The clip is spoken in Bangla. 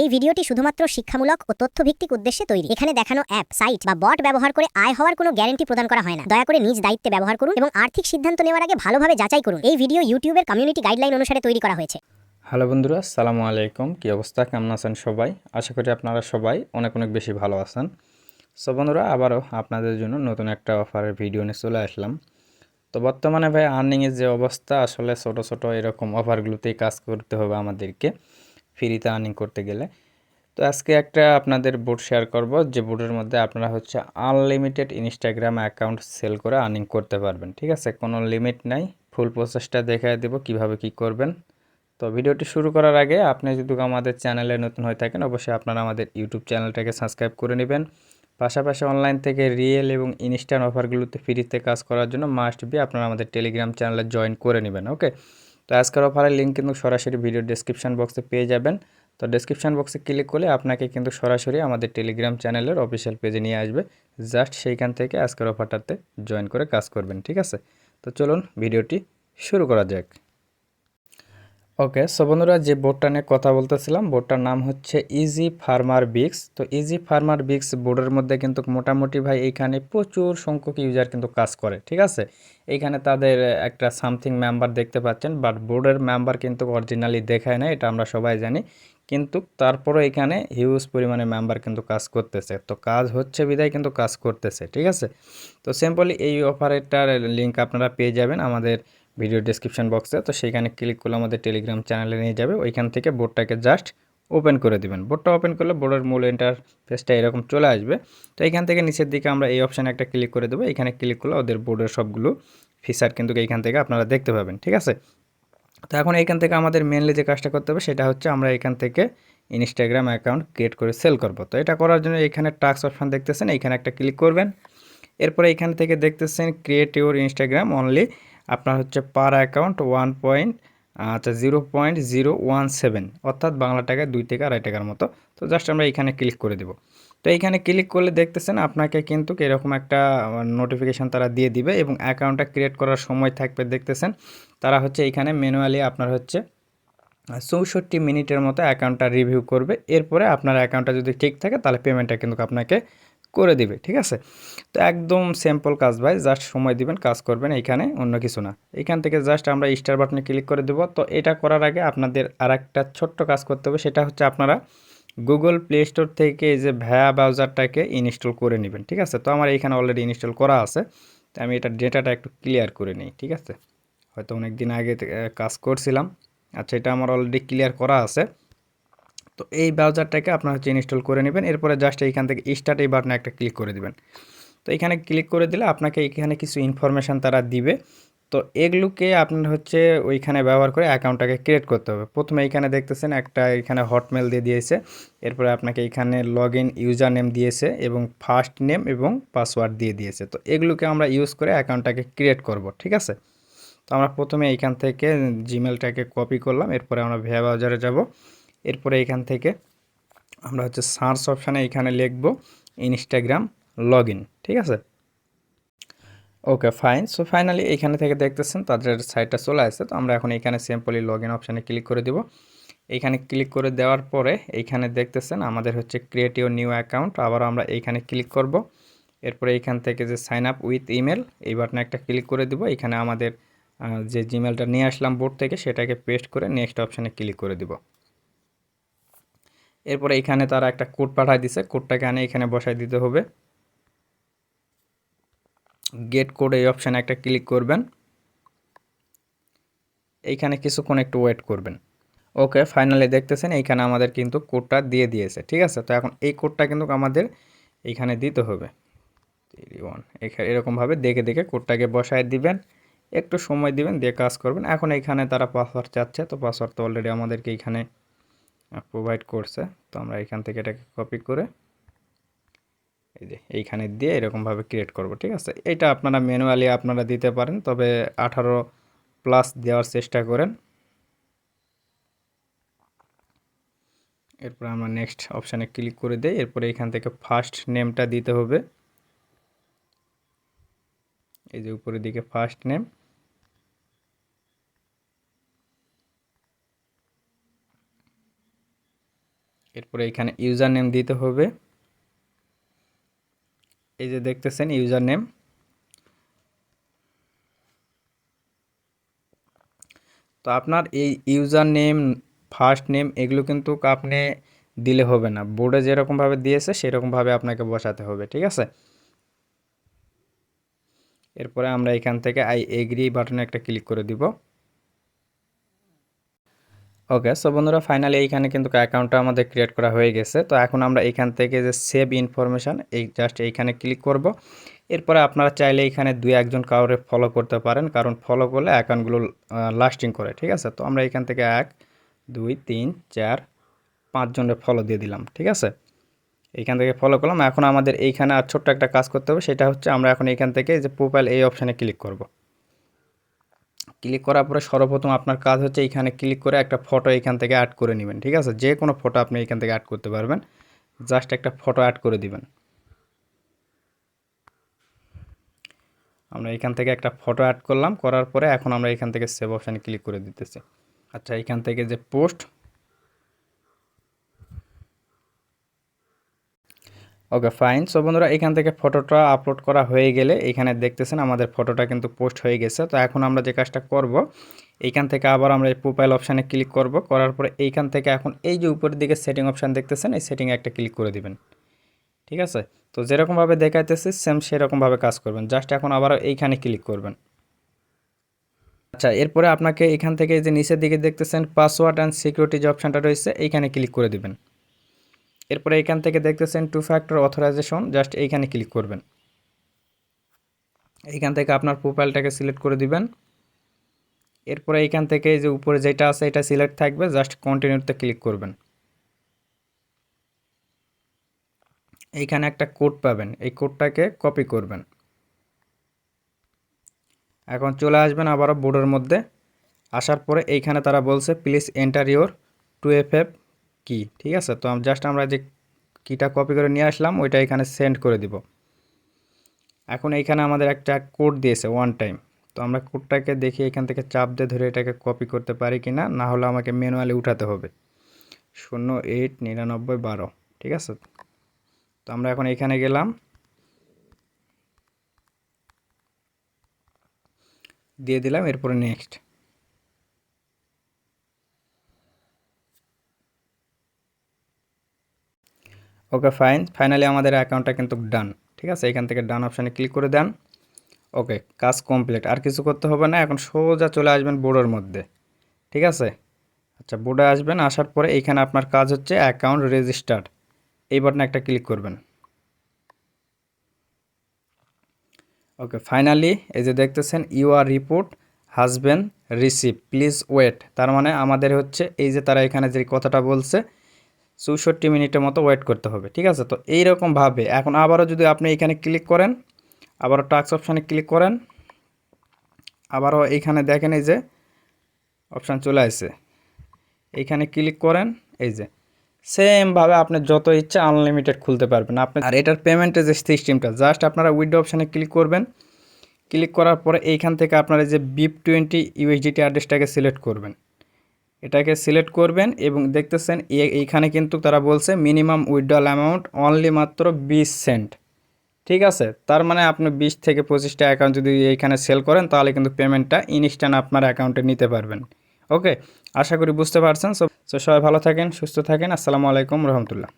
এই ভিডিওটি শুধুমাত্র শিক্ষামূলক ও তথ্যভিত্তিক উদ্দেশ্যে তৈরি। এখানে দেখানো অ্যাপ, সাইট বা বট ব্যবহার করে আয় হওয়ার কোনো গ্যারান্টি প্রদান করা হয় না। দয়া করে নিজ দায়িত্বে ব্যবহার করুন এবং আর্থিক সিদ্ধান্ত নেওয়ার আগে ভালোভাবে যাচাই করুন। এই ভিডিও ইউটিউবের কমিউনিটি গাইডলাইন অনুসারে তৈরি করা হয়েছে। হ্যালো বন্ধুরা, আসসালামু আলাইকুম। কী অবস্থা, কেমন আছেন সবাই? আশা করি আপনারা সবাই অনেক অনেক বেশি ভালো আছেন। সো বন্ধুরা, আবারও আপনাদের জন্য নতুন একটা অফারের ভিডিও নিয়ে চলে আসলাম। তো বর্তমানে ভাই আর্নিংয়ের যে অবস্থা, আসলে ছোট ছোট এরকম অফারগুলোতেই কাজ করতে হবে আমাদেরকে ফ্রিতে আর্নিং করতে গেলে। তো আজকে একটা আপনাদের বোর্ড শেয়ার করব, যে বোর্ডের মধ্যে আপনারা হচ্ছে আনলিমিটেড ইনস্টাগ্রাম অ্যাকাউন্ট সেল করে আর্নিং করতে পারবেন। ঠিক আছে, কোনো লিমিট নাই। ফুল প্রসেসটা দেখায় দেব কিভাবে কি করবেন। তো ভিডিওটি শুরু করার আগে আপনি যদি আমাদের চ্যানেলে নতুন হয়ে থাকেন, অবশ্যই আপনারা আমাদের ইউটিউব চ্যানেলটাকে সাবস্ক্রাইব করে নেবেন। পাশাপাশি অনলাইন থেকে রিয়েল এবং ইনস্ট্যান্ট অফারগুলোতে ফ্রিতে কাজ করার জন্য মাস্ট বি আপনারা আমাদের টেলিগ্রাম চ্যানেলে জয়েন করে নেবেন। ওকে, তো আজকের অফারের লিঙ্ক কিন্তু সরাসরি ভিডিও ডেসক্রিপশন বক্সে পেয়ে যাবেন। তো ডেসক্রিপশন বক্সে ক্লিক করলে আপনাকে কিন্তু সরাসরি আমাদের টেলিগ্রাম চ্যানেলের অফিসিয়াল পেজে নিয়ে আসবে। জাস্ট সেইখান থেকে আজকের অফারটাতে জয়েন করে কাজ করবেন। ঠিক আছে, তো চলুন ভিডিওটি শুরু করা যাক। ওকে, সো বন্ধুরা, যে বোর্ডটা নিয়ে কথা বলতেছিলাম, বোর্ডটার নাম হচ্ছে ইজি ফার্মার বিক্স। তো ইজি ফার্মার বিক্স বোর্ডের মধ্যে কিন্তু মোটামুটি ভাই এইখানে প্রচুর সংখ্যক ইউজার কিন্তু কাজ করে। ঠিক আছে, এইখানে তাদের একটা সামথিং মেম্বার দেখতে পাচ্ছেন, বাট বোর্ডের মেম্বার কিন্তু অরিজিনালি দেখায় না, এটা আমরা সবাই জানি। কিন্তু তারপরে এখানে হিউজ পরিমাণে মেম্বার কিন্তু কাজ করতেছে। তো কাজ হচ্ছে বিদায় কিন্তু কাজ করতেছে। ঠিক আছে, তো সিম্পলি এই অফারটার লিঙ্ক আপনারা পেয়ে যাবেন আমাদের ভিডিও ডেসক্রিপশন বক্সে। তো সেইখানে ক্লিক করলে আমাদের টেলিগ্রাম চ্যানেলে নিয়ে যাবে। ওইখান থেকে বোর্ডটাকে জাস্ট ওপেন করে দিবেন। বোর্ডটা ওপেন করলে বোর্ডের মূল ইন্টারফেসটা এরকম চলে আসবে। তো এইখান থেকে নিচের দিকে আমরা এই অপশানে একটা ক্লিক করে দেবো। এখানে ক্লিক করলে ওদের বোর্ডের সবগুলো ফিচার কিন্তু এইখান থেকে আপনারা দেখতে পাবেন। ঠিক আছে, তো এখন এইখান থেকে আমাদের মেনলি যে কাজটা করতে হবে সেটা হচ্ছে আমরা এখান থেকে ইনস্টাগ্রাম অ্যাকাউন্ট ক্রিয়েট করে সেল করব। তো এটা করার জন্য এখানে টাস্ক অপশান দেখতেছেন, এইখানে একটা ক্লিক করবেন। এরপরে এখান থেকে দেখতেছেন ক্রিয়েট ইউর ইনস্টাগ্রাম অনলি, আপনার হচ্ছে পার অ্যাকাউন্ট 0.017, অর্থাৎ বাংলা টাকায় 2 থেকে 2.5 টাকার মতো। তো জাস্ট আমরা এখানে ক্লিক করে দেব। তো এইখানে ক্লিক করলে দেখতেছেন আপনাকে কিন্তু এরকম একটা নোটিফিকেশান তারা দিয়ে দিবে এবং অ্যাকাউন্টটা ক্রিয়েট করার সময় থাকবে। দেখতেছেন তারা হচ্ছে এইখানে ম্যানুয়ালি আপনার হচ্ছে 64 মিনিটের মতো অ্যাকাউন্টটা রিভিউ করবে। এরপরে আপনার অ্যাকাউন্টটা যদি ঠিক থাকে তাহলে পেমেন্টটা কিন্তু আপনাকে করে দিবে। ঠিক আছে, তো একদম সিম্পল কাজ ভাই, জাস্ট সময় দিবেন, কাজ করবেন, এইখানে অন্য কিছু না। এইখান থেকে জাস্ট আমরা স্টার বাটনে ক্লিক করে দেবো। তো এটা করার আগে আপনাদের আর একটা ছোট্ট কাজ করতে হবে, সেটা হচ্ছে আপনারা গুগল প্লে স্টোর থেকে এই যে ভ্যা ব্রাউজারটাকে ইনস্টল করে নেবেন। ঠিক আছে, তো আমার এইখানে অলরেডি ইনস্টল করা আছে। তো আমি এটা ডেটাটা একটু ক্লিয়ার করে নিই। ঠিক আছে, হয়তো অনেক দিন আগে কাজ করছিলাম। আচ্ছা, এটা আমার অলরেডি ক্লিয়ার করা আছে। তো এই ব্রাউজারটাকে আপনারা হচ্ছে ইনস্টল করে নেবেন। এরপরে জাস্ট এইখান থেকে স্টার্ট এই বাটনে একটা ক্লিক করে দিবেন। তো এখানে ক্লিক করে দিলে আপনাকে এখানে কিছু ইনফরমেশান তারা দিবে। তো এগুলোকে আপনার হচ্ছে ওইখানে ব্যবহার করে অ্যাকাউন্টটাকে ক্রিয়েট করতে হবে। প্রথমে এইখানে দেখতেছেন একটা এখানে হটমেল দিয়ে দিয়েছে। এরপরে আপনাকে এইখানে লগ ইন ইউজার নেম দিয়েছে এবং ফার্স্ট নেম এবং পাসওয়ার্ড দিয়ে দিয়েছে। তো এগুলোকে আমরা ইউজ করে অ্যাকাউন্টটাকে ক্রিয়েট করব। ঠিক আছে, তো আমরা প্রথমে এইখান থেকে জিমেলটাকে কপি করলাম। এরপরে আমরা ভেয়া ব্রাউজারে যাব। এরপরে এইখান থেকে আমরা হচ্ছে সার্চ অপশানে এইখানে লিখব ইনস্টাগ্রাম লগ ইন। ঠিক আছে, ওকে ফাইন। সো ফাইনালি এইখানে থেকে দেখতেছেন তাদের সাইটটা চলে আসছে। তো আমরা এখন এইখানে সিম্পলি লগ ইন অপশানে ক্লিক করে দিব। এইখানে ক্লিক করে দেওয়ার পরে এইখানে দেখতেছেন আমাদের হচ্ছে ক্রিয়েট ইউর নিউ অ্যাকাউন্ট। আবার আমরা এইখানে ক্লিক করব। এরপরে এইখান থেকে যে সাইন আপ উইথ ইমেল এই বাটনে একটা ক্লিক করে দিব। এইখানে আমাদের যে জিমেলটা নিয়ে আসলাম বোর্ড থেকে সেটাকে পেস্ট করে নেক্সট অপশানে ক্লিক করে দিব। এরপরে এখানে তারা একটা কোড পাঠায় দিছে, কোডটাকে আনে এখানে বসাই দিতে হবে। গেট কোড এই অপশানে একটা ক্লিক করবেন। এইখানে কিছুক্ষণ একটু ওয়েট করবেন। ওকে ফাইনালি দেখতেছেন এইখানে আমাদের কিন্তু কোডটা দিয়ে দিয়েছে। ঠিক আছে, তো এখন এই কোডটা কিন্তু আমাদের এইখানে দিতে হবে 31। এরকমভাবে দেখে দেখে কোডটাকে বসায় দিবেন, একটু সময় দিবেন, দিয়ে কাজ করবেন। এখন এইখানে তারা পাসওয়ার্ড চাচ্ছে, তো পাসওয়ার্ড তো অলরেডি আমাদেরকে এইখানে প্রোভাইড করছে। তো আমরা এইখান থেকে এটাকে কপি করে এই যে এইখানে দিয়ে এরকমভাবে ক্রিয়েট করব। ঠিক আছে, এটা আপনারা ম্যানুয়ালি আপনারা দিতে পারেন, তবে 18+ দেওয়ার চেষ্টা করেন। এরপর আমরা নেক্সট অপশানে ক্লিক করে দেই। এরপরে এখান থেকে ফার্স্ট নেমটা দিতে হবে, এই যে উপরের দিকে ফার্স্ট নেম। এরপরে এখানে ইউজার নেম দিতে হবে, এই যে দেখতেছেন ইউজার নেম। তো আপনার এই ইউজার নেম, ফার্স্ট নেম এগুলো কিন্তু আপনি দিলে হবে না, বোর্ডে যেরকমভাবে দিয়েছে সেরকমভাবে আপনাকে বসাতে হবে, ঠিক আছে। এরপরে আমরা এখান থেকে আই এগ্রি বাটনে একটা ক্লিক করে দিব। ওকে, সো বন্ধুরা ফাইনালি এইখানে কিন্তু অ্যাকাউন্টটা আমাদের ক্রিয়েট করা হয়ে গেছে। তো এখন আমরা এখান থেকে যে সেভ ইনফরমেশান, এই জাস্ট এইখানে ক্লিক করব। এরপরে আপনারা চাইলে এখানে 2-1 কাউরে ফলো করতে পারেন, কারণ ফলো করলে অ্যাকাউন্টগুলো লাস্টিং করে, ঠিক আছে। তো আমরা এখান থেকে 1 2 3 4 5 জনের ফলো দিয়ে দিলাম, ঠিক আছে। এইখান থেকে ফলো করলাম। এখন আমাদের এইখানে আর ছোট্ট একটা কাজ করতে হবে, সেটা হচ্ছে আমরা এখন এইখান থেকে যে প্রোফাইল এই অপশানে ক্লিক করব। ক্লিক করার পরে সর্বপ্রথম আপনার কাজ হচ্ছে এইখানে ক্লিক করে একটা ফটো এইখান থেকে অ্যাড করে নেবেন, ঠিক আছে। যে কোনো ফটো আপনি এইখান থেকে অ্যাড করতে পারবেন, জাস্ট একটা ফটো অ্যাড করে দিবেন। আমরা এখান থেকে একটা ফটো অ্যাড করলাম, করার পরে এখন আমরা এখান থেকে সেভ অপশানে ক্লিক করে দিতেছি। আচ্ছা, এখান থেকে যে পোস্ট, ওকে ফাইন। সো বন্ধুরা এখান থেকে ফটোটা আপলোড করা হয়ে গেলে এখানে দেখতেছেন আমাদের ফটোটা কিন্তু পোস্ট হয়ে গেছে। তো এখন আমরা যে কাজটা করব, এইখান থেকে আবার আমরা এই প্রোফাইল অপশানে ক্লিক করব, করার পরে এইখান থেকে এখন এই যে উপরের দিকে সেটিং অপশান দেখতেছেন, এই সেটিংয়ে একটা ক্লিক করে দিবেন, ঠিক আছে। তো যেরকমভাবে দেখাইতেছে সেম সেরকমভাবে কাজ করবেন, জাস্ট এখন আবার এইখানে ক্লিক করবেন। আচ্ছা, এরপরে আপনাকে এখান থেকে যে নিচের দিকে দেখতেছেন পাসওয়ার্ড অ্যান্ড সিকিউরিটি যে অপশানটা রয়েছে এইখানে ক্লিক করে দিবেন। এরপরে এখান থেকে দেখতেছেন 2 ফ্যাক্টর অথরাইজেশন, জাস্ট এইখানে ক্লিক করবেন। এইখান থেকে আপনার প্রোফাইলটাকে সিলেক্ট করে দিবেন। এরপরে এইখান থেকে যে উপরে যেটা আছে এটা সিলেক্ট থাকবে, জাস্ট কন্টিনিউতে ক্লিক করবেন। এইখানে একটা কোড পাবেন, এই কোডটাকে কপি করবেন। এখন চলে আসবেন আবারও বোর্ডের মধ্যে, আসার পরে এইখানে তারা বলছে প্লিজ এন্টার ইওর 2FF কি, ঠিক আছে। তো জাস্ট আমরা যে কিটা কপি করে নিয়ে আসলাম ওইটা এখানে সেন্ড করে দিব। এখন এইখানে আমাদের একটা কোড দিয়েছে 1 টাইম, তো আমরা কোডটাকে দেখি এখান থেকে চাপ দিয়ে ধরে এটাকে কপি করতে পারি কি না, না হলে আমাকে ম্যানুয়ালি উঠাতে হবে। 089912, ঠিক আছে। তো আমরা এখন এখানে গেলাম, দিয়ে দিলাম, এরপরে নেক্সট। ওকে ফাইন, ফাইনালি আমাদের অ্যাকাউন্টটা কিন্তু ডান, ঠিক আছে। এখান থেকে ডান অপশানে ক্লিক করে দেন। ওকে, কাজ কমপ্লিট, আর কিছু করতে হবে না। এখন সোজা চলে আসবেন বোর্ডের মধ্যে, ঠিক আছে। আচ্ছা, বোর্ডে আসবেন, আসার পরে এইখানে আপনার কাজ হচ্ছে অ্যাকাউন্ট রেজিস্টার্ড, এই বাটনে একটা ক্লিক করবেন। ওকে ফাইনালি এই যে দেখতেছেন your report has been receive, please wait. তার মানে আমাদের হচ্ছে এই যে তারা এখানে যে কথাটা বলছে 64 মিনিটের মতো ওয়েট করতে হবে, ঠিক আছে। তো এইরকমভাবে এখন আবারও যদি আপনি এখানে ক্লিক করেন, আবারও টাস্ক অপশানে ক্লিক করেন, আবারও এইখানে দেখেন এই যে অপশান চলে আসছে, এইখানে ক্লিক করেন, এই যে সেমভাবে আপনি যত ইচ্ছা আনলিমিটেড খুলতে পারবেন আপনি। আর এটার পেমেন্টের যে সিস্টেমটা, জাস্ট আপনারা উইথড্র অপশানে ক্লিক করবেন। ক্লিক করার পরে এইখান থেকে আপনারা যে BIP20 USDT অ্যাড্রেসটাকে সিলেক্ট করবেন, এটাকে সিলেক্ট করবেন এবং দেখতেছেন এইখানে কিন্তু তারা বলছে মিনিমাম উইথড্রল অ্যামাউন্ট অনলি মাত্র 20 সেন্ট, ঠিক আছে। তার মানে আপনি 20 থেকে 25টা অ্যাকাউন্ট যদি এইখানে সেল করেন তাহলে কিন্তু পেমেন্টটা ইনস্ট্যান্ট আপনার অ্যাকাউন্টে নিতে পারবেন। ওকে, আশা করি বুঝতে পারছেন। সো সবাই ভালো থাকেন, সুস্থ থাকেন। আসসালামু আলাইকুম রহমতুল্লাহ।